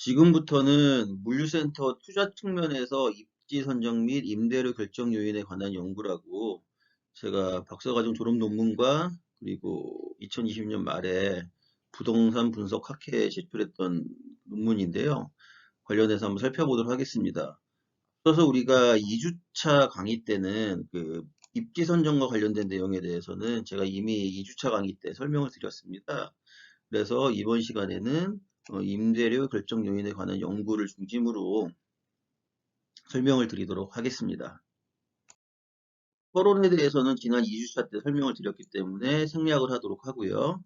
지금부터는 물류센터 투자 측면에서 입지 선정 및 임대료 결정 요인에 관한 연구라고 제가 박사과정 졸업 논문과 그리고 2020년 말에 부동산 분석 학회에 제출했던 논문인데요. 관련해서 한번 살펴보도록 하겠습니다. 그래서 우리가 2주차 강의 때는 그 입지 선정과 관련된 내용에 대해서는 제가 이미 2주차 강의 때 설명을 드렸습니다. 그래서 이번 시간에는 임대료 결정 요인에 관한 연구를 중심으로 설명을 드리도록 하겠습니다. 토론에 대해서는 지난 2주차 때 설명을 드렸기 때문에 생략을 하도록 하고요.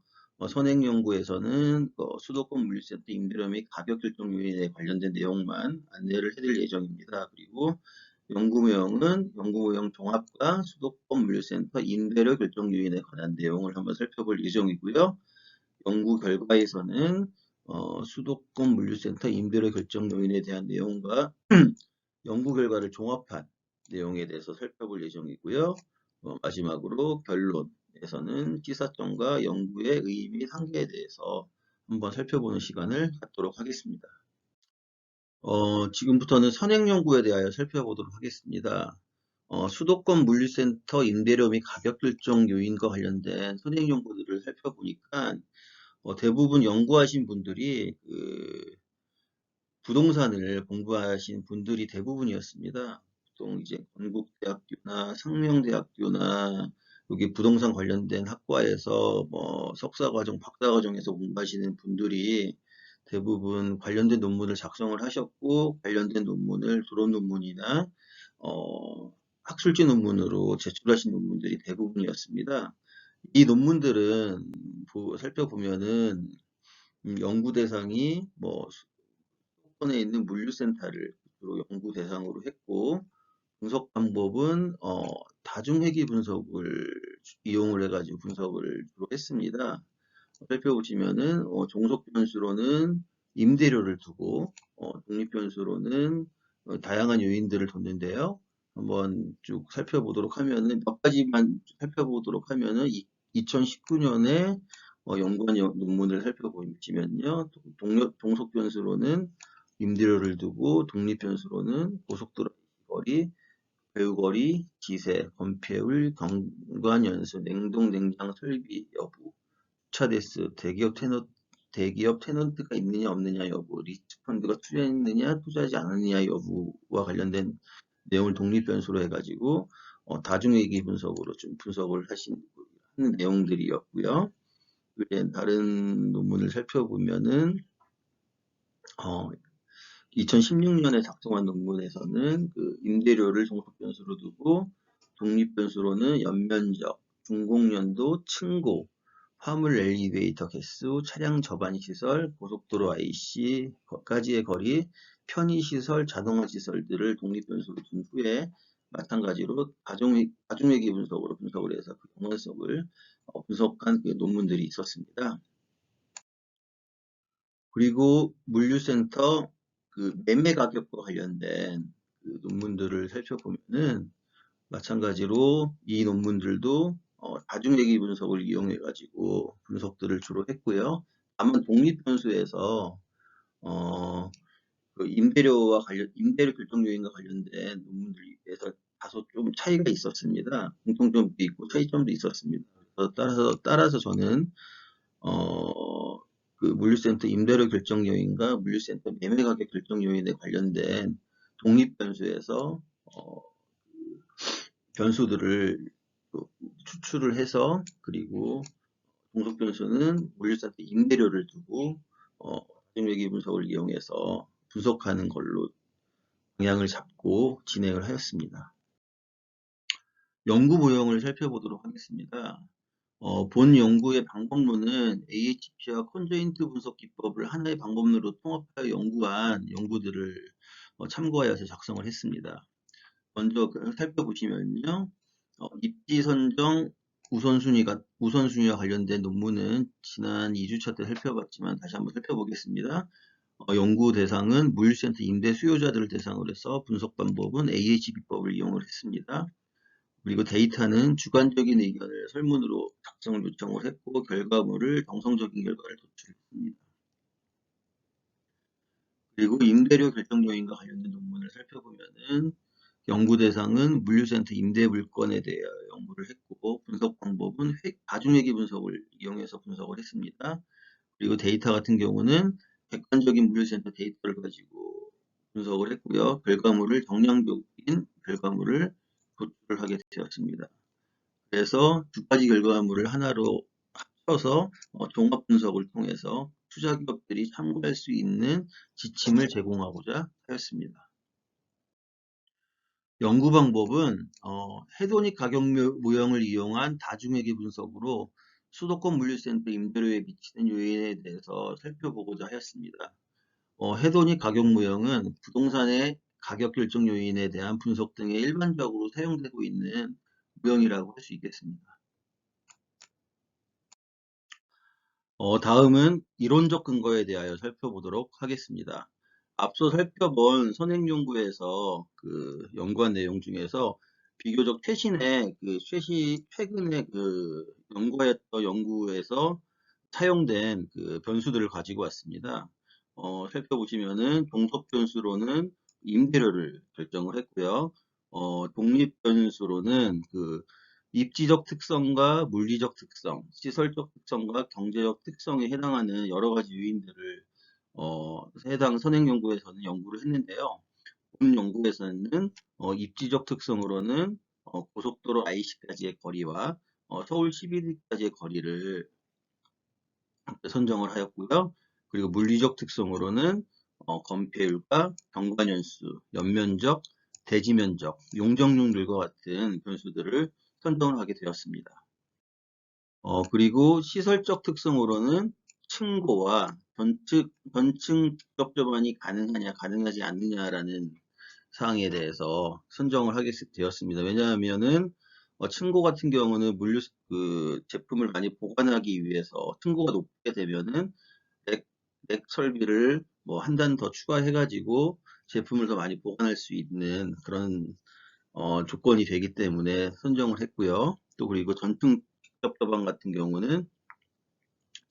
선행연구에서는 수도권 물류센터 임대료 및 가격 결정 요인에 관련된 내용만 안내를 해드릴 예정입니다. 그리고 연구모형 종합과 수도권 물류센터 임대료 결정 요인에 관한 내용을 한번 살펴볼 예정이고요. 연구 결과에서는 수도권 물류센터 임대료 결정 요인에 대한 내용과 연구 결과를 종합한 내용에 대해서 살펴볼 예정이고요. 마지막으로 결론에서는 시사점과 연구의 의의 및 한계에 대해서 한번 살펴보는 시간을 갖도록 하겠습니다. 지금부터는 선행연구에 대하여 살펴보도록 하겠습니다. 수도권 물류센터 임대료 및 가격 결정 요인과 관련된 선행연구들을 살펴보니까 대부분 연구하신 분들이 부동산을 공부하신 분들이 대부분이었습니다. 보통 이제 건국대학교나 상명대학교나 여기 부동산 관련된 학과에서 뭐 석사과정, 박사과정에서 공부하시는 분들이 대부분 관련된 논문을 작성을 하셨고 관련된 논문을 졸업 논문이나 학술지 논문으로 제출하신 논문들이 대부분이었습니다. 이 논문들은 살펴보면은 연구 대상이 뭐 수도권에 있는 물류센터를 주로 연구 대상으로 했고 분석 방법은 다중회귀 분석을 이용을 해가지고 분석을 주로 했습니다. 살펴보시면은 종속 변수로는 임대료를 두고 독립 변수로는 다양한 요인들을 뒀는데요. 한번 쭉 살펴보도록 하면은 몇 가지만 살펴보도록 하면은 2019년에 연구한 논문을 살펴보시면요. 종속 변수로는 임대료를 두고 독립 변수로는 고속도로 거리, 배후거리, 기세, 건폐율, 경관연수, 냉동, 냉장 설비 여부, 주차 대수, 대기업 테넌트가 있느냐 없느냐 여부, 리스트 펀드가 투자했느냐 투자하지 않았느냐 여부와 관련된 내용을 독립 변수로 해가지고 다중회귀 분석으로 좀 분석을 하는 내용들이었고요. 다른 논문을 살펴보면은 2016년에 작성한 논문에서는 임대료를 종속 변수로 두고 독립 변수로는 연면적, 준공연도, 층고, 화물 엘리베이터 개수, 차량 접안 시설, 고속도로 IC까지의 거리, 편의 시설, 자동화 시설들을 독립 변수로 둔 후에 마찬가지로 다중회귀 분석으로 분석을 해서 그 경원성을 분석한 논문들이 있었습니다. 그리고 물류센터 매매 가격과 관련된 논문들을 살펴보면은 마찬가지로 이 논문들도 다중회귀 분석을 이용해 가지고 분석들을 주로 했고요. 다만 독립 변수에서 임대료 결정 요인과 관련된 논문들에서 다소 좀 차이가 있었습니다. 공통점도 있고 차이점도 있었습니다. 따라서 저는 물류센터 임대료 결정 요인과 물류센터 매매 가격 결정 요인에 관련된 독립 변수에서 변수들을 추출을 해서 그리고 종속 변수는 물류센터 임대료를 두고 다중회귀 분석을 이용해서 분석하는 걸로 방향을 잡고 진행을 하였습니다. 연구 모형을 살펴보도록 하겠습니다. 본 연구의 방법론은 AHP와 컨조인트 분석 기법을 하나의 방법론으로 통합하여 연구한 연구들을 참고하여서 작성을 했습니다. 먼저 살펴보시면요. 입지 선정 우선순위와 관련된 논문은 지난 2주차 때 살펴봤지만 다시 한번 살펴보겠습니다. 연구 대상은 물류센터 임대 수요자들을 대상으로 해서 분석 방법은 AHP법을 이용을 했습니다. 그리고 데이터는 주관적인 의견을 설문으로 작성을 요청을 했고 결과물을 정성적인 결과를 도출했습니다. 그리고 임대료 결정 요인과 관련된 논문을 살펴보면은 연구 대상은 물류센터 임대 물건에 대해 연구를 했고 분석 방법은 가중회계 분석을 이용해서 분석을 했습니다. 그리고 데이터 같은 경우는 객관적인 물류센터 데이터를 가지고 분석을 했고요. 결과물을 정량적인 결과물을 도출을 하게 되었습니다. 그래서 두 가지 결과물을 하나로 합쳐서 종합 분석을 통해서 투자 기업들이 참고할 수 있는 지침을 제공하고자 하였습니다. 연구 방법은 해도닉 가격 모형을 이용한 다중회계 분석으로 수도권 물류센터 임대료에 미치는 요인에 대해서 살펴보고자 하였습니다. 해도닉 가격 모형은 부동산의 가격 결정 요인에 대한 분석 등에 일반적으로 사용되고 있는 모형이라고 할 수 있겠습니다. 다음은 이론적 근거에 대하여 살펴보도록 하겠습니다. 앞서 살펴본 선행연구에서 그 연구한 내용 중에서 비교적 최근에 연구하였던 연구에서 사용된 그 변수들을 가지고 왔습니다. 살펴보시면은 종속 변수로는 임대료를 결정을 했고요. 독립 변수로는 그 입지적 특성과 물리적 특성, 시설적 특성과 경제적 특성에 해당하는 여러 가지 요인들을 해당 선행 연구에서는 연구를 했는데요. 본 연구에서는 입지적 특성으로는 고속도로 IC까지의 거리와 서울 CBD까지의 거리를 선정을 하였고요. 그리고 물리적 특성으로는 건폐율과 경관연수, 연면적, 대지면적, 용적률과 같은 변수들을 선정을 하게 되었습니다. 그리고 시설적 특성으로는 층고와 전층 접점안이 가능하냐, 가능하지 않느냐라는 사항에 대해서 선정을 하게 되었습니다. 왜냐하면은 층고 같은 경우는 그 제품을 많이 보관하기 위해서 층고가 높게 되면은 넥, 넥 설비를 뭐 한 단 더 추가해가지고 제품을 더 많이 보관할 수 있는 그런 조건이 되기 때문에 선정을 했고요. 또 그리고 전층 직접처방 같은 경우는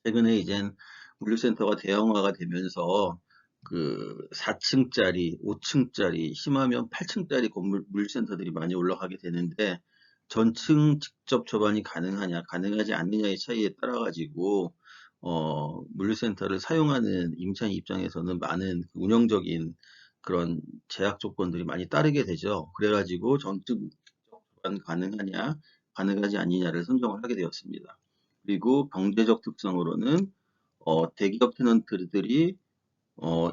최근에 이젠 물류센터가 대형화가 되면서 그 4층짜리, 5층짜리, 심하면 8층짜리 건물 물류센터들이 많이 올라가게 되는데 전층 직접 처방이 가능하냐, 가능하지 않느냐의 차이에 따라 가지고 물류센터를 사용하는 임차인 입장에서는 많은 그 운영적인 그런 제약 조건들이 많이 따르게 되죠. 그래가지고 전층 직접 처방 가능하냐, 가능하지 않느냐를 선정을 하게 되었습니다. 그리고 경제적 특성으로는 대기업 테넌트들이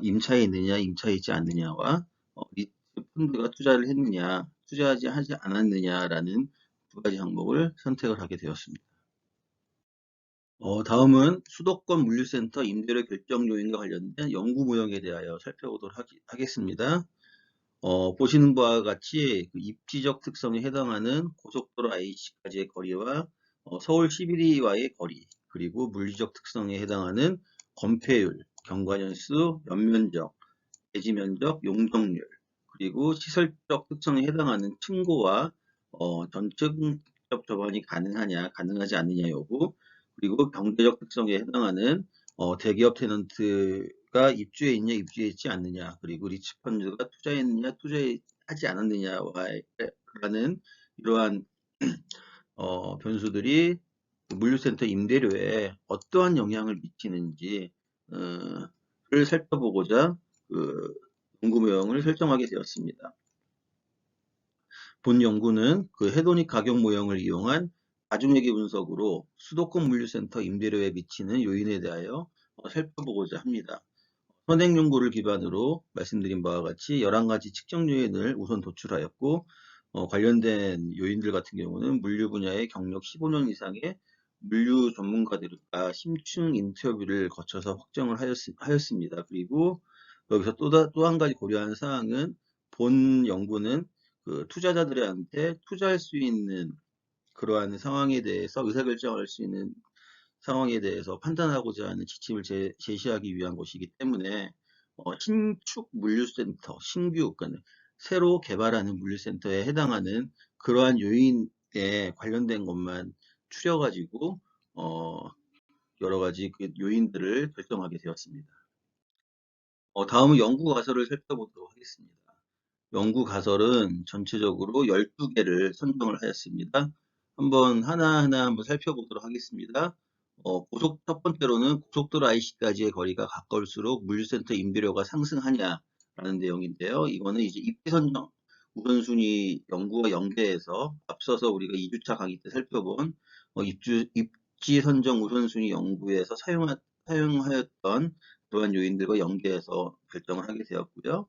임차에 있느냐, 임차에 있지 않느냐와 리츠 펀드가 투자를 했느냐, 하지 않았느냐라는 두 가지 항목을 선택을 하게 되었습니다. 다음은 수도권 물류센터 임대료 결정 요인과 관련된 연구 모형에 대하여 살펴보도록 하겠습니다. 보시는 바와 같이 그 입지적 특성에 해당하는 고속도로 IC까지의 거리와 서울 CBD와의 거리, 그리고 물리적 특성에 해당하는 건폐율, 경관연수, 연면적, 대지면적, 용적률, 그리고 시설적 특성에 해당하는 층고와 전층 직접 접안이 가능하냐, 가능하지 않느냐 여부, 그리고 경제적 특성에 해당하는 대기업 테넌트가 입주해 있냐, 입주해 있지 않느냐, 그리고 리츠펀드가 투자했느냐, 투자하지 않았느냐라는 이러한 변수들이 물류센터 임대료에 어떠한 영향을 미치는지 를 살펴보고자 그 연구모형을 설정하게 되었습니다. 본 연구는 그 해도닉 가격 모형을 이용한 다중회계 분석으로 수도권 물류센터 임대료에 미치는 요인에 대하여 살펴보고자 합니다. 선행 연구를 기반으로 말씀드린 바와 같이 11가지 측정 요인을 우선 도출하였고 관련된 요인들 같은 경우는 물류 분야의 경력 15년 이상의 물류 전문가들과 심층 인터뷰를 거쳐서 확정을 하였습니다. 그리고 여기서 또 한 가지 고려한 사항은 본 연구는 그 투자자들한테 투자할 수 있는 그러한 상황에 대해서 의사결정할 수 있는 상황에 대해서 판단하고자 하는 지침을 제시하기 위한 것이기 때문에 신축 물류센터, 그러니까 새로 개발하는 물류센터에 해당하는 그러한 요인에 관련된 것만 추려가지고 여러 가지 그 요인들을 결정하게 되었습니다. 다음은 연구 가설을 살펴보도록 하겠습니다. 연구 가설은 전체적으로 12개를 선정을 하였습니다. 한번 하나하나 한번 살펴보도록 하겠습니다. 첫 번째로는 고속도로 IC까지의 거리가 가까울수록 물류센터 임대료가 상승하냐라는 내용인데요. 이거는 이제 입지 선정 우선순위 연구와 연계해서 앞서서 우리가 2주차 강의 때 살펴본 입지 선정 우선순위 연구에서 사용하였던 그러한 요인들과 연계해서 결정을 하게 되었고요.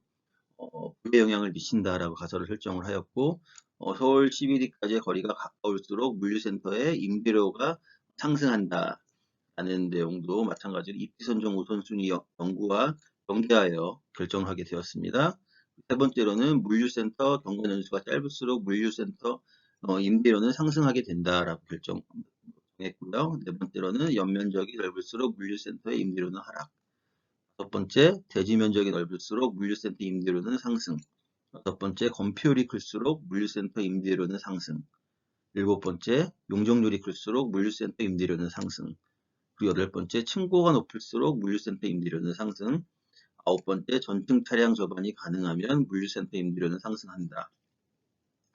부에 영향을 미친다라고 가설을 설정을 하였고, 서울 CBD까지의 거리가 가까울수록 물류센터의 임대료가 상승한다라는 내용도 마찬가지로 입지선정 우선순위 연구와 연계하여 결정을 하게 되었습니다. 세 번째로는 물류센터 경관 연수가 짧을수록 물류센터 임대료는 상승하게 된다라고 결정했고요. 네 번째로는 연면적이 넓을수록 물류센터의 임대료는 하락. 다섯 번째, 대지 면적이 넓을수록 물류센터 임대료는 상승. 여섯 번째, 건폐율이 클수록 물류센터 임대료는 상승. 일곱 번째, 용적률이 클수록 물류센터 임대료는 상승. 그리고 여덟 번째, 층고가 높을수록 물류센터 임대료는 상승. 아홉 번째, 전층 차량 접안이 가능하면 물류센터 임대료는 상승한다.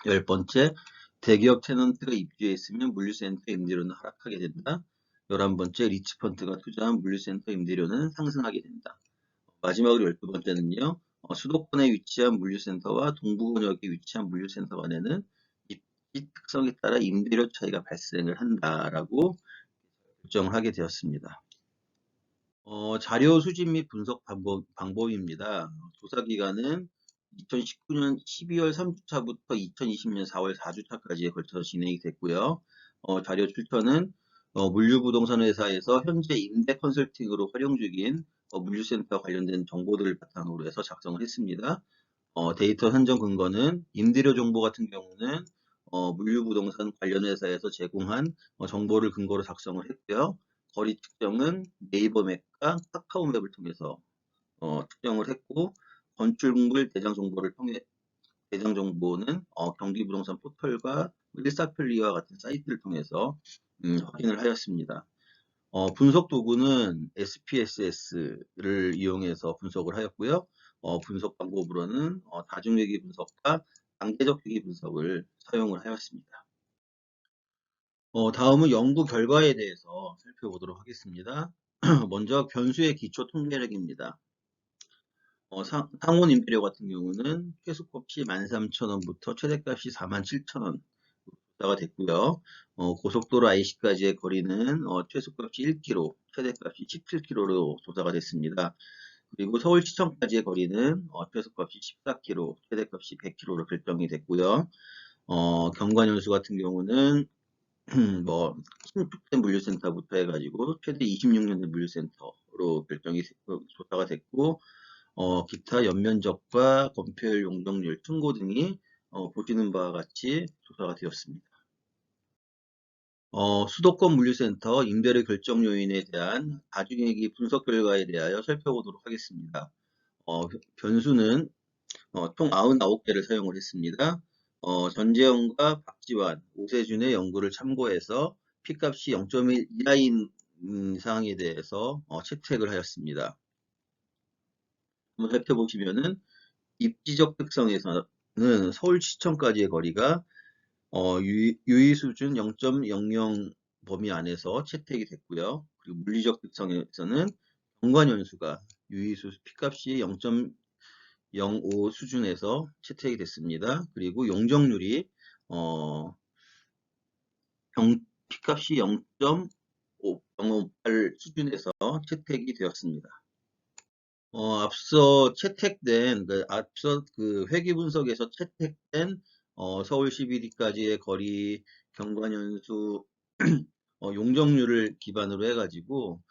열 번째, 대기업 테넌트가 입주해 있으면 물류센터 임대료는 하락하게 된다. 11번째, 리츠펀드가 투자한 물류센터 임대료는 상승하게 된다. 마지막으로 12번째는요. 수도권에 위치한 물류센터와 동부권역에 위치한 물류센터 간에는 입지 특성에 따라 임대료 차이가 발생을 한다라고 결정을 하게 되었습니다. 자료 수집 및 분석 방법입니다. 조사 기간은 2019년 12월 3주차부터 2020년 4월 4주차까지에 걸쳐서 진행이 됐고요. 자료 출처는 물류부동산 회사에서 현재 임대 컨설팅으로 활용 중인 물류센터 관련된 정보들을 바탕으로 해서 작성을 했습니다. 데이터 선정 근거는 임대료 정보 같은 경우는 물류부동산 관련 회사에서 제공한 정보를 근거로 작성을 했고요. 거리 측정은 네이버 맵과 카카오 맵을 통해서 측정을 했고, 건축물 대장 정보는 경기부동산 포털과 일사편리와 같은 사이트를 통해서 확인을 하였습니다. 분석 도구는 SPSS를 이용해서 분석을 하였고요. 분석 방법으로는 다중회귀 분석과 단계적 회귀 분석을 사용을 하였습니다. 다음은 연구 결과에 대해서 살펴보도록 하겠습니다. 먼저 변수의 기초 통계력입니다. 상온 임대료 같은 경우는 최소값이 13,000원부터 최대값이 47,000원 조사가 됐고요. 고속도로 IC까지의 거리는 최소값이 1km, 최대값이 17km로 조사가 됐습니다. 그리고 서울시청까지의 거리는 최소값이 14km, 최대값이 100km로 결정이 됐고요. 경관연수 같은 경우는 뭐 신축된 물류센터부터 해가지고 최대 26년대 물류센터로 조사가 됐고, 기타 연면적과 건폐율, 용적률, 층고 등이 보시는 바와 같이 조사가 되었습니다. 수도권 물류센터 임대료 결정 요인에 대한 다중회귀 분석 결과에 대하여 살펴보도록 하겠습니다. 변수는 총 99개를 사용을 했습니다. 전재영과 박지환, 오세준의 연구를 참고해서 P값이 0.1 이하인 사항에 대해서 채택을 하였습니다. 한번 살펴보시면은 입지적 특성에서는 서울시청까지의 거리가 유의 수준 0.00 범위 안에서 채택이 됐고요. 그리고 물리적 특성에서는 경관연수가 유의수 P값이 0.05 수준에서 채택이 됐습니다. 그리고 용적률이 P값이 0.058 수준에서 채택이 되었습니다. 앞서 그 회귀 분석에서 채택된 서울 CBD까지의 거리 경관연수 용적률을 기반으로 해가지고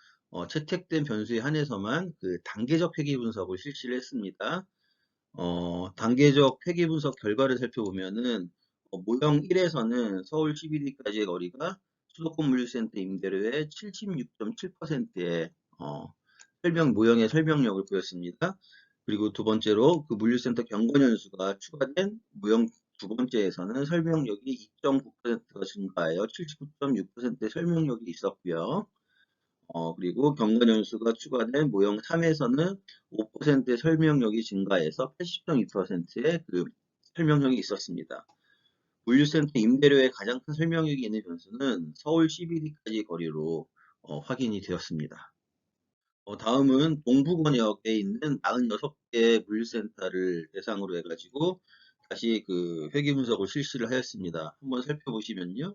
채택된 변수에 한해서만 그 단계적 회귀 분석을 실시를 했습니다. 단계적 회귀 분석 결과를 살펴보면은 모형 1에서는 서울 CBD까지의 거리가 수도권 물류센터 임대료의 76.7%의 모형의 설명력을 보였습니다. 그리고 두 번째로 그 물류센터 경관연수가 추가된 모형 두 번째에서는 설명력이 2.9%가 증가하여 79.6%의 설명력이 있었고요. 그리고 경관연수가 추가된 모형 3에서는 5%의 설명력이 증가해서 80.2%의 그 설명력이 있었습니다. 물류센터 임대료의 가장 큰 설명력이 있는 변수는 서울 CBD까지 거리로 확인이 되었습니다. 다음은 동부권역에 있는 46개 물류센터를 대상으로 해가지고 다시 그 회계 분석을 실시를 하였습니다. 한번 살펴보시면요.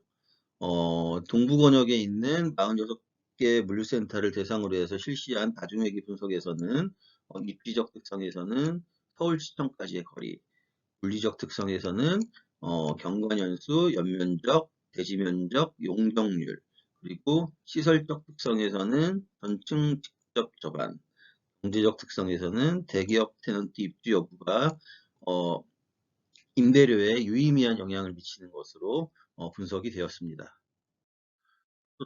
동부권역에 있는 46개 물류센터를 대상으로 해서 실시한 다중회계 분석에서는 입지적 특성에서는 서울시청까지의 거리, 물리적 특성에서는 경관연수, 연면적, 대지면적, 용적률, 그리고 시설적 특성에서는 전층 직접 접안, 경제적 특성에서는 대기업 테넌트 입주 여부가 어, 임대료에 유의미한 영향을 미치는 것으로 분석이 되었습니다.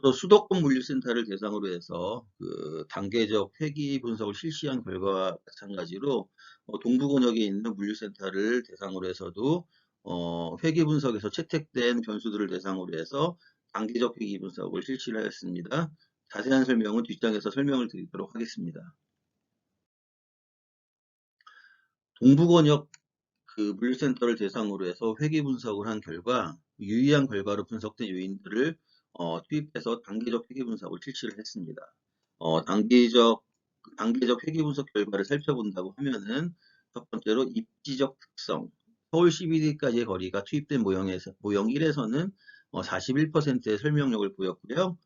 또 수도권 물류센터를 대상으로 해서 그 단계적 회기 분석을 실시한 결과와 마찬가지로 동부권역에 있는 물류센터를 대상으로 해서도 회기 분석에서 채택된 변수들을 대상으로 해서 단계적 회기 분석을 실시를 하였습니다. 자세한 설명은 뒷장에서 설명을 드리도록 하겠습니다. 동부권역 그 물류센터를 대상으로 해서 회계 분석을 한 결과 유의한 결과로 분석된 요인들을 투입해서 단계적 회계 분석을 실시를 했습니다. 단계적 회계 분석 결과를 살펴본다고 하면은 첫 번째로 입지적 특성, 서울 CBD까지의 거리가 투입된 모형 1에서는 41%의 설명력을 보였고요.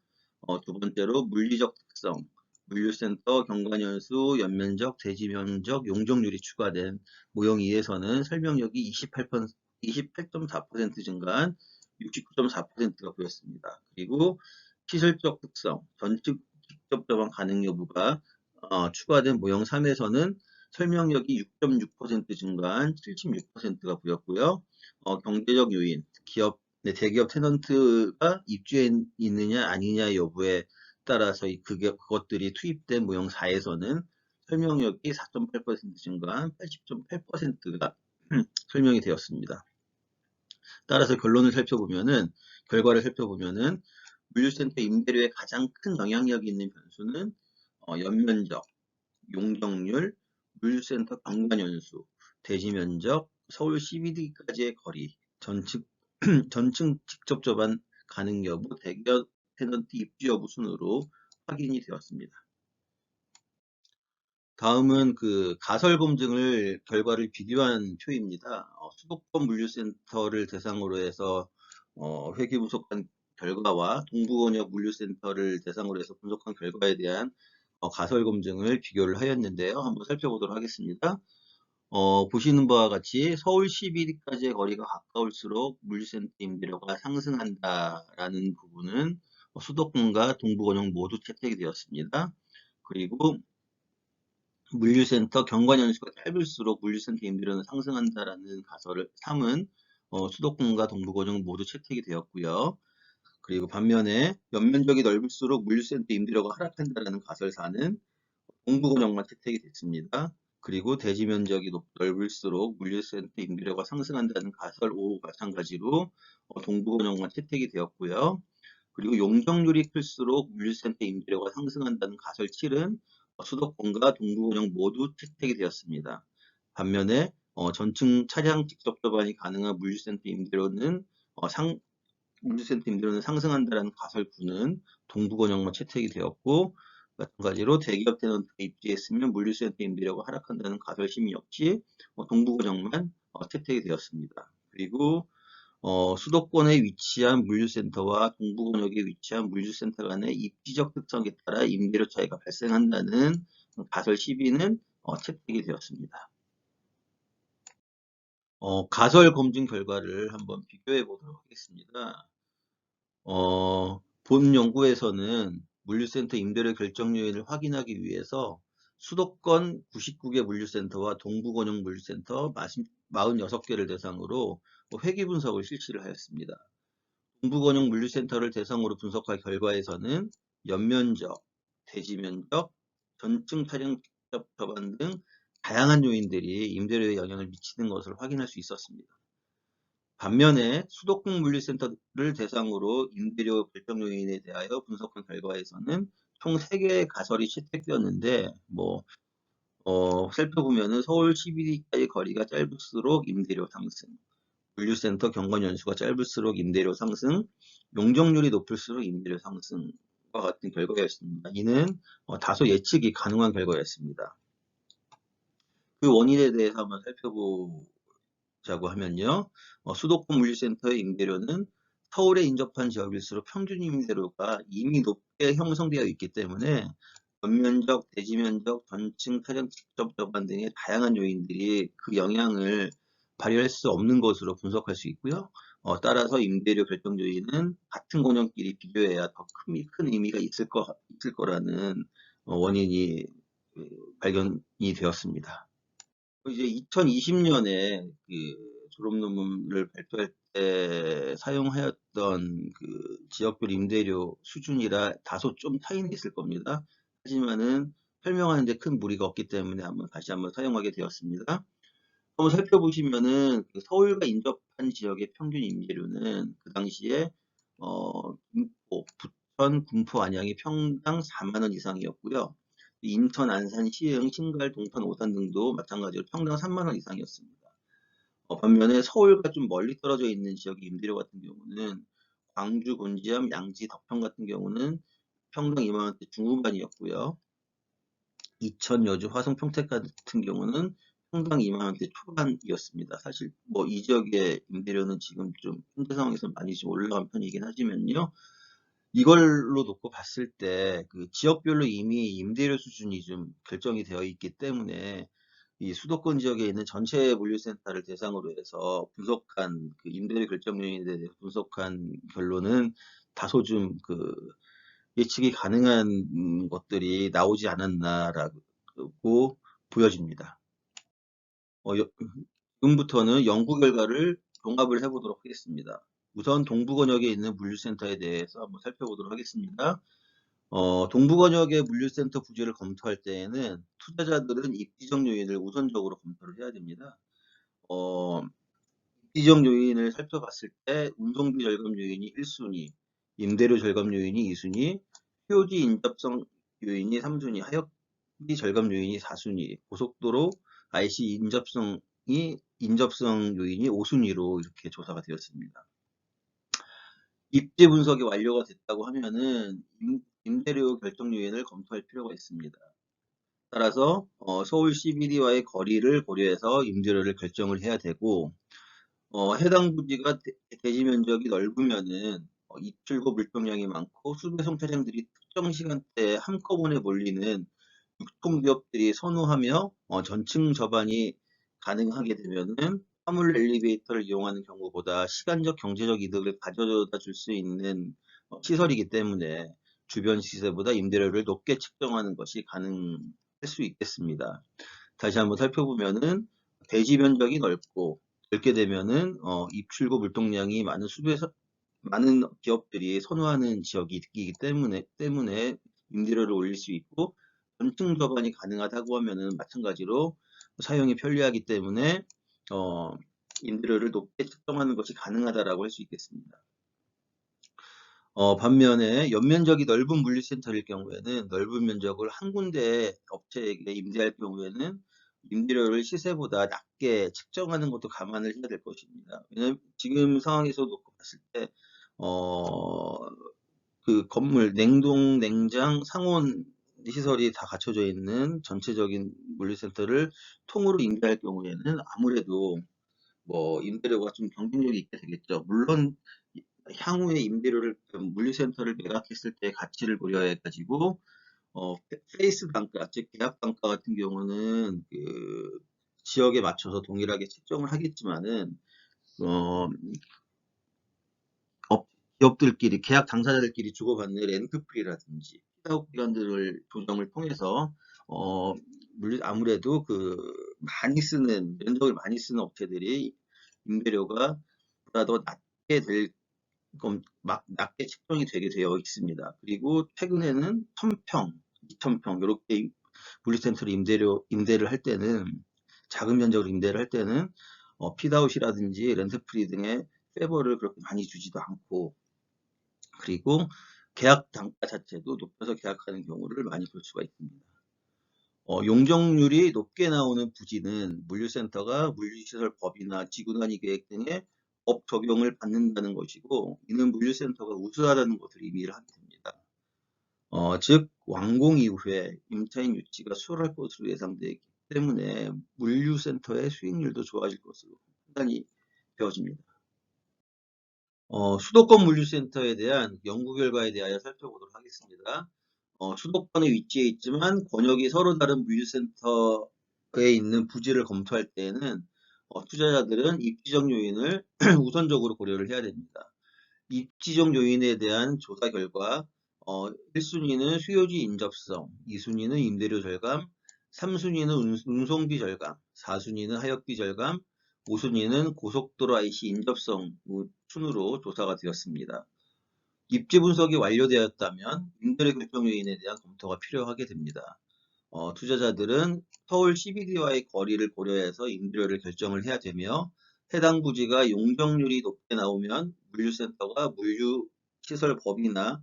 두 번째로 물리적 특성, 물류센터 경관연수, 연면적, 대지면적, 용적률이 추가된 모형 2에서는 설명력이 28.4% 증가한 69.4%가 보였습니다. 그리고 시설적 특성, 전측 직접 접안 가능 여부가 추가된 모형 3에서는 설명력이 6.6% 증가한 76%가 보였고요. 경제적 요인, 대기업 테넌트가 입주해 있느냐 아니냐 여부에 따라서 그것들이 투입된 모형 4에서는 설명력이 4.8% 증가한 80.8%가 설명이 되었습니다. 따라서 결과를 살펴보면은 물류센터 임대료에 가장 큰 영향력이 있는 변수는 연면적, 용적률, 물류센터 경관연수, 대지면적, 서울 CBD까지의 거리, 전층 직접 접안 가능 여부, 대기업 테넌트 입주 여부 순으로 확인이 되었습니다. 다음은 그 가설 검증을 결과를 비교한 표입니다. 수도권 물류센터를 대상으로 해서 회계 분석한 결과와 동부권역 물류센터를 대상으로 해서 분석한 결과에 대한 가설 검증을 비교를 하였는데요. 한번 살펴보도록 하겠습니다. 보시는 바와 같이 서울 CBD까지의 거리가 가까울수록 물류센터 임대료가 상승한다라는 부분은 수도권과 동부권역 모두 채택이 되었습니다. 그리고 물류센터 경관연수가 짧을수록 물류센터 임대료는 상승한다라는 가설을 3은 수도권과 동부권역 모두 채택이 되었고요. 그리고 반면에 연면적이 넓을수록 물류센터 임대료가 하락한다라는 가설 4는 동부권역만 채택이 됐습니다. 그리고 대지 면적이 넓을수록 물류센터 임대료가 상승한다는 가설 5 마찬가지로 동부권역만 채택이 되었고요. 그리고 용적률이 클수록 물류센터 임대료가 상승한다는 가설 7은 수도권과 동부권역 모두 채택이 되었습니다. 반면에 전층 차량 직접 접안이 가능한 물류센터 임대료는 상승한다는 가설 9는 동부권역만 채택이 되었고, 마찬가지로 대기업 테넌트가 입주했으면 물류센터 임대료가 하락한다는 가설 10 역시 동부권역만 채택이 되었습니다. 그리고 수도권에 위치한 물류센터와 동부권역에 위치한 물류센터 간의 입지적 특성에 따라 임대료 차이가 발생한다는 가설 12는 채택이 되었습니다. 가설 검증 결과를 한번 비교해 보도록 하겠습니다. 본 연구에서는 물류센터 임대료 결정 요인을 확인하기 위해서 수도권 99개 물류센터와 동부권역 물류센터 46개를 대상으로 회계 분석을 실시를 하였습니다. 동부권역 물류센터를 대상으로 분석할 결과에서는 연면적, 대지면적, 전층 차량 직접 접안 등 다양한 요인들이 임대료에 영향을 미치는 것을 확인할 수 있었습니다. 반면에 수도권 물류센터를 대상으로 임대료 결정 요인에 대하여 분석한 결과에서는 총 3개의 가설이 채택되었는데, 살펴보면은 서울 CBD까지 거리가 짧을수록 임대료 상승, 물류센터 경관 연수가 짧을수록 임대료 상승, 용적률이 높을수록 임대료 상승과 같은 결과였습니다. 이는 다소 예측이 가능한 결과였습니다. 그 원인에 대해서 한번 살펴보자고 하면요. 수도권 물류센터의 임대료는 서울에 인접한 지역일수록 평균 임대료가 이미 높게 형성되어 있기 때문에 전면적, 대지면적, 전층, 타전 직접 접안 등의 다양한 요인들이 그 영향을 발휘할 수 없는 것으로 분석할 수 있고요. 따라서 임대료 결정 요인은 같은 공정끼리 비교해야 더 큰 의미가 있을 거라는 원인이 발견이 되었습니다. 이제 2020년에 그 졸업 논문을 발표할 때 사용하였던 그 지역별 임대료 수준이라 다소 좀 차이는 있을 겁니다. 하지만은 설명하는데 큰 무리가 없기 때문에 다시 한번 사용하게 되었습니다. 한번 살펴보시면은 그 서울과 인접한 지역의 평균 임대료는 그 당시에 김포, 부천, 군포, 안양이 평당 4만 원 이상이었고요. 인천, 안산, 시흥, 신갈, 동탄, 오산 등도 마찬가지로 평당 3만 원 이상이었습니다. 반면에 서울과 좀 멀리 떨어져 있는 지역의 임대료 같은 경우는 광주, 곤지암, 양지, 덕평 같은 경우는 평당 2만 원대 중후반이었고요. 이천, 여주, 화성, 평택 같은 경우는 평당 2만 원대 초반이었습니다. 사실 이 지역의 임대료는 지금 좀 현재 상황에서 많이 좀 올라간 편이긴 하지만요. 이걸로 놓고 봤을 때 그 지역별로 이미 임대료 수준이 좀 결정이 되어 있기 때문에 이 수도권 지역에 있는 전체 물류센터를 대상으로 해서 분석한 그 임대료 결정 요인에 대해서 분석한 결론은 다소 좀 예측이 가능한 것들이 나오지 않았나라고 보여집니다. 지금부터는 연구 결과를 종합을 해보도록 하겠습니다. 우선 동부권역에 있는 물류센터에 대해서 한번 살펴보도록 하겠습니다. 동부권역의 물류센터 부지를 검토할 때에는 투자자들은 입지적 요인을 우선적으로 검토를 해야 됩니다. 입지적 요인을 살펴봤을 때 운송비 절감 요인이 1순위, 임대료 절감 요인이 2순위, 표지 인접성 요인이 3순위, 하역비 절감 요인이 4순위, 고속도로 IC 인접성 요인이 5순위로 이렇게 조사가 되었습니다. 입지 분석이 완료가 됐다고 하면은 임대료 결정 요인을 검토할 필요가 있습니다. 따라서 서울 CBD와의 거리를 고려해서 임대료를 결정을 해야 되고, 해당 부지가 대지 면적이 넓으면은 입출고 물동량이 많고 수배송 차량들이 특정 시간대에 한꺼번에 몰리는 유통기업들이 선호하며 전층 접안이 가능하게 되면은 화물 엘리베이터를 이용하는 경우보다 시간적 경제적 이득을 가져다 줄 수 있는 시설이기 때문에 주변 시세보다 임대료를 높게 측정하는 것이 가능할 수 있겠습니다. 다시 한번 살펴보면은 대지 면적이 넓게 되면은 입출고 물동량이 많은 기업들이 선호하는 지역이기 때문에 임대료를 올릴 수 있고, 전층 접안이 가능하다고 하면은 마찬가지로 사용이 편리하기 때문에 임대료를 높게 측정하는 것이 가능하다라고 할 수 있겠습니다. 반면에 연면적이 넓은 물류센터일 경우에는 넓은 면적을 한 군데 업체에게 임대할 경우에는 임대료를 시세보다 낮게 측정하는 것도 감안을 해야 될 것입니다. 왜냐하면 지금 상황에서 놓고 봤을 때 그 건물 냉동, 냉장, 상온 시설이 다 갖춰져 있는 전체적인 물류센터를 통으로 임대할 경우에는 아무래도 임대료가 좀 경쟁력이 있게 되겠죠. 물론 향후에 물류센터를 매각했을 때 가치를 고려해 가지고 페이스 단가, 즉 계약 단가 같은 경우는 그 지역에 맞춰서 동일하게 책정을 하겠지만은 기업들끼리 계약 당사자들끼리 주고받는 렌트프리라든지 피다웃 기간들을 조정을 통해서 아무래도 면적을 많이 쓰는 업체들이 임대료가 보다 더 낮게 책정이 되게 되어 있습니다. 그리고 최근에는 1000평, 2000평 이렇게 물류센터를 임대를 할 때는 작은 면적으로 임대를 할 때는 핏아웃이라든지 렌트프리 등의 페버를 그렇게 많이 주지도 않고, 그리고 계약 단가 자체도 높여서 계약하는 경우를 많이 볼 수가 있습니다. 용적률이 높게 나오는 부지는 물류센터가 물류시설법이나 지구단위 계획 등의 법 적용을 받는다는 것이고, 이는 물류센터가 우수하다는 것을 의미를 하게 됩니다. 즉 완공 이후에 임차인 유치가 수월할 것으로 예상되기 때문에 물류센터의 수익률도 좋아질 것으로 판단이 되어집니다. 수도권 물류센터에 대한 연구 결과에 대하여 살펴보도록 하겠습니다. 수도권에 위치해 있지만 권역이 서로 다른 물류센터에 있는 부지를 검토할 때에는 투자자들은 입지적 요인을 우선적으로 고려를 해야 됩니다. 입지적 요인에 대한 조사 결과 1순위는 수요지 인접성, 2순위는 임대료 절감, 3순위는 운송비 절감, 4순위는 하역비 절감, 5순위는 고속도로 IC 인접성 순으로 조사가 되었습니다. 입지 분석이 완료되었다면 임대료 결정 요인에 대한 검토가 필요하게 됩니다. 투자자들은 서울 CBD와의 거리를 고려해서 임대료를 결정을 해야 되며, 해당 부지가 용적률이 높게 나오면 물류센터가 물류시설법이나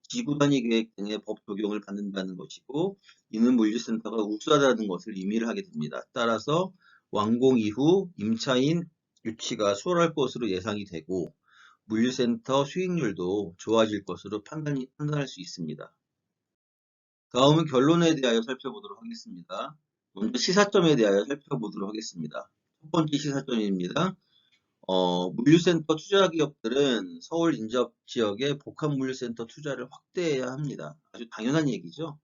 지구단위 계획 등의 법 적용을 받는다는 것이고, 이는 물류센터가 우수하다는 것을 의미를 하게 됩니다. 따라서 완공 이후 임차인 유치가 수월할 것으로 예상이 되고, 물류센터 수익률도 좋아질 것으로 판단할 수 있습니다. 다음은 결론에 대하여 살펴보도록 하겠습니다. 먼저 시사점에 대하여 살펴보도록 하겠습니다. 첫 번째 시사점입니다. 물류센터 투자 기업들은 서울 인접 지역에 복합 물류센터 투자를 확대해야 합니다. 아주 당연한 얘기죠.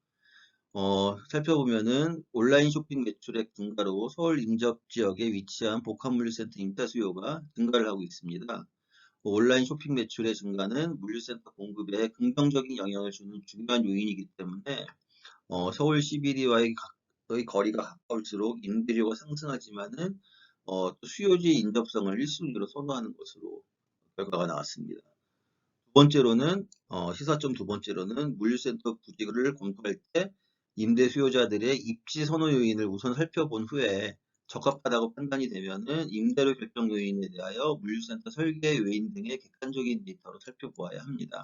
살펴보면은 온라인 쇼핑 매출액 증가로 서울 인접 지역에 위치한 복합 물류센터 임대 수요가 증가를 하고 있습니다. 온라인 쇼핑 매출의 증가는 물류센터 공급에 긍정적인 영향을 주는 중요한 요인이기 때문에 서울 CBD와의 거리가 가까울수록 임대료가 상승하지만은 또 수요지 인접성을 1순위로 선호하는 것으로 결과가 나왔습니다. 시사점 두 번째로는 물류센터 부지를 검토할 때 임대 수요자들의 입지 선호 요인을 우선 살펴본 후에 적합하다고 판단이 되면은 임대료 결정 요인에 대하여 물류센터 설계 요인 등의 객관적인 데이터로 살펴보아야 합니다.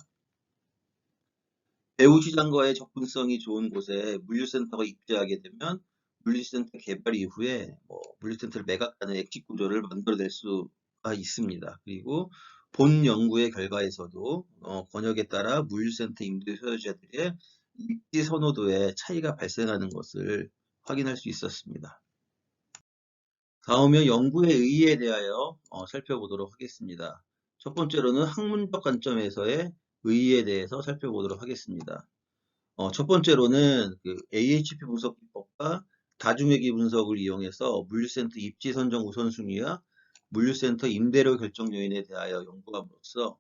배후 시장과의 접근성이 좋은 곳에 물류센터가 입지하게 되면 물류센터 개발 이후에 물류센터를 매각하는 엑짓 구조를 만들어낼 수가 있습니다. 그리고 본 연구의 결과에서도 권역에 따라 물류센터 임대 소유자들의 입지 선호도에 차이가 발생하는 것을 확인할 수 있었습니다. 다음에 연구의 의의에 대하여 살펴보도록 하겠습니다. 첫 번째로는 학문적 관점에서의 의의에 대해서 살펴보도록 하겠습니다. 첫 번째로는 그 AHP 분석 기법과 다중회귀 분석을 이용해서 물류센터 입지 선정 우선순위와 물류센터 임대료 결정 요인에 대하여 연구함으로써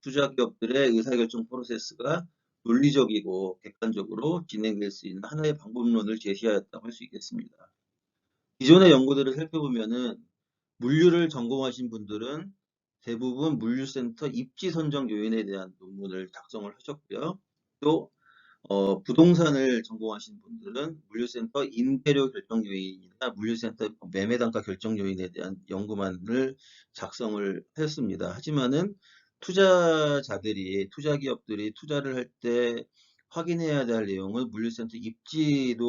투자 기업들의 의사결정 프로세스가 논리적이고 객관적으로 진행될 수 있는 하나의 방법론을 제시하였다고 할 수 있겠습니다. 기존의 연구들을 살펴보면은 물류를 전공하신 분들은 대부분 물류센터 입지 선정 요인에 대한 논문을 작성을 하셨고요. 또 부동산을 전공하신 분들은 물류센터 임대료 결정 요인이나 물류센터 매매 단가 결정 요인에 대한 연구만을 작성을 했습니다. 하지만은 투자 기업들이 투자를 할 때 확인해야 될 내용은 물류센터 입지를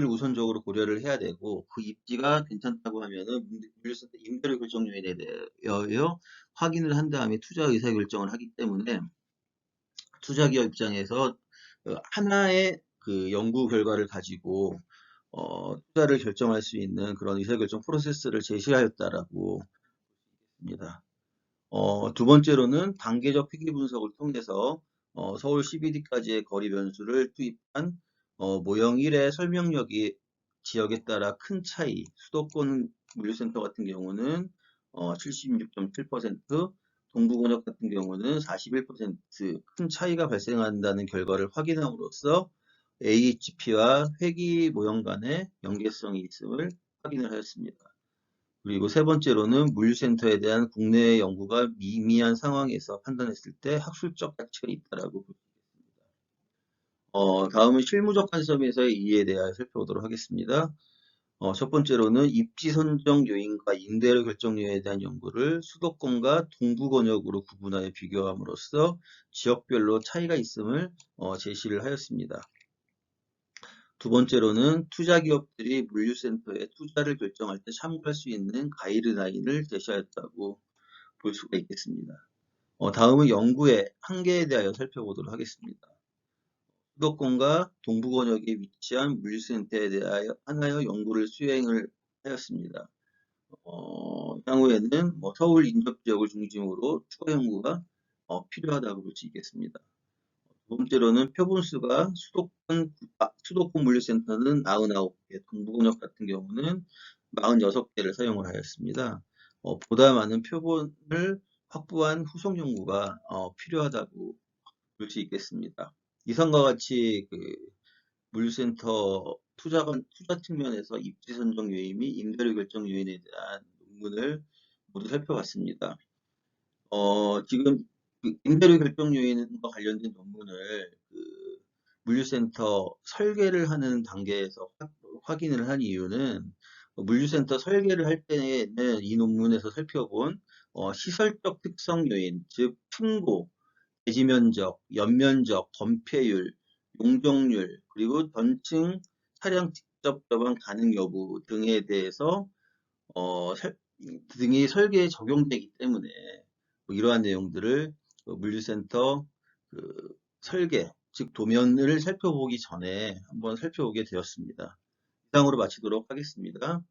우선적으로 고려를 해야 되고, 그 입지가 괜찮다고 하면은 물류센터 임대료 결정 요인에 대하여 확인을 한 다음에 투자 의사 결정을 하기 때문에 투자기업 입장에서 하나의 그 연구 결과를 가지고 투자를 결정할 수 있는 그런 의사결정 프로세스를 제시하였다라고 합니다. 두 번째로는 단계적 회귀 분석을 통해서 서울 CBD까지의 거리 변수를 투입한 모형 1의 설명력이 지역에 따라 큰 차이, 수도권 물류센터 같은 경우는 76.7%, 동부권역 같은 경우는 41%큰 차이가 발생한다는 결과를 확인함으로써 AHP와 회귀 모형 간의 연계성이 있음을 확인을 하였습니다. 그리고 세 번째로는 물류센터에 대한 국내의 연구가 미미한 상황에서 판단했을 때 학술적 가치가 있다라고 볼 수 있습니다. 다음은 실무적 관점에서의 이해에 대하여 살펴보도록 하겠습니다. 첫 번째로는 입지 선정 요인과 임대료 결정 요인에 대한 연구를 수도권과 동부권역으로 구분하여 비교함으로써 지역별로 차이가 있음을 제시를 하였습니다. 두 번째로는 투자 기업들이 물류센터에 투자를 결정할 때 참고할 수 있는 가이드라인을 제시하였다고 볼 수가 있겠습니다. 다음은 연구의 한계에 대하여 살펴보도록 하겠습니다. 수도권과 동부권역에 위치한 물류센터에 대하여 연구를 수행을 하였습니다. 향후에는 서울 인접 지역을 중심으로 추가 연구가 필요하다고 볼 수 있겠습니다. 두 번째로는 표본수가 수도권 물류센터는 99개, 동부권역 같은 경우는 46개를 사용을 하였습니다. 보다 많은 표본을 확보한 후속 연구가 필요하다고 볼 수 있겠습니다. 이상과 같이 물류센터 투자 측면에서 입지 선정 요인 및 임대료 결정 요인에 대한 논문을 모두 살펴봤습니다. 지금 임대료 결정 요인과 관련된 논문을 물류센터 설계를 하는 단계에서 확인을 한 이유는 물류센터 설계를 할 때는 이 논문에서 살펴본 시설적 특성 요인, 즉 층고, 대지 면적, 연면적, 건폐율, 용적률, 그리고 전층 차량 직접 접안 가능 여부 등에 대해서 등이 설계에 적용되기 때문에 이러한 내용들을 물류센터 설계, 즉 도면을 살펴보기 전에 한번 살펴보게 되었습니다. 이상으로 마치도록 하겠습니다.